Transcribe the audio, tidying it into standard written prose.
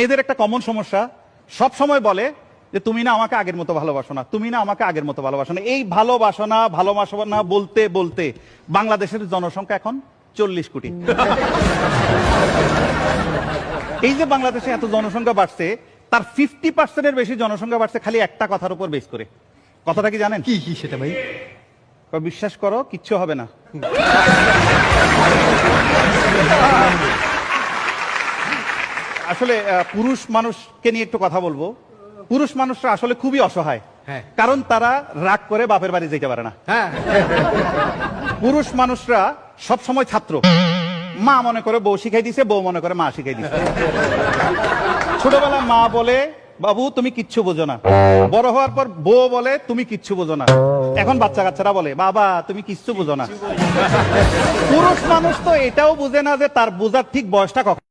এদের একটা কমন সমস্যা, সব সময় বলে যে তুমি না আমাকে আগের মতো ভালোবাসো না, তুমি না আমাকে আগের মতো ভালোবাসো না। এই ভালোবাসো না বলতে বলতে বাংলাদেশের জনসংখ্যা এখন 40 কোটি। এই যে বাংলাদেশে এত জনসংখ্যা বাড়ছে, তার 50% বেশি জনসংখ্যা বাড়ছে খালি একটা কথার উপর বেস করে। কথাটা কি জানেন? কি সেটা ভাই? বিশ্বাস করো, কিচ্ছু হবে না। আসলে পুরুষ মানুষকে নিয়ে একটু কথা বলবো। পুরুষ মানুষরা আসলে খুবই অসহায়, কারণ তারা রাগ করে বাপের বাড়ি যেতে পারে না। পুরুষ মানুষরা সব সময় ছাত্র, মা মনে করে বউ শিখাই দিছে, বউ মনে করে মা শিখাই দিছে। ছোটবেলা মা বলে বাবু তুমি কিচ্ছু বোঝো না, বড় হওয়ার পর বউ বলে তুমি কিচ্ছু বোঝো না, এখন বাচ্চা কাচ্চারা বলে বাবা তুমি কিচ্ছু বোঝো না। পুরুষ মানুষ তো এটাও বুঝে না যে তার বোঝার ঠিক বয়সটা কখন।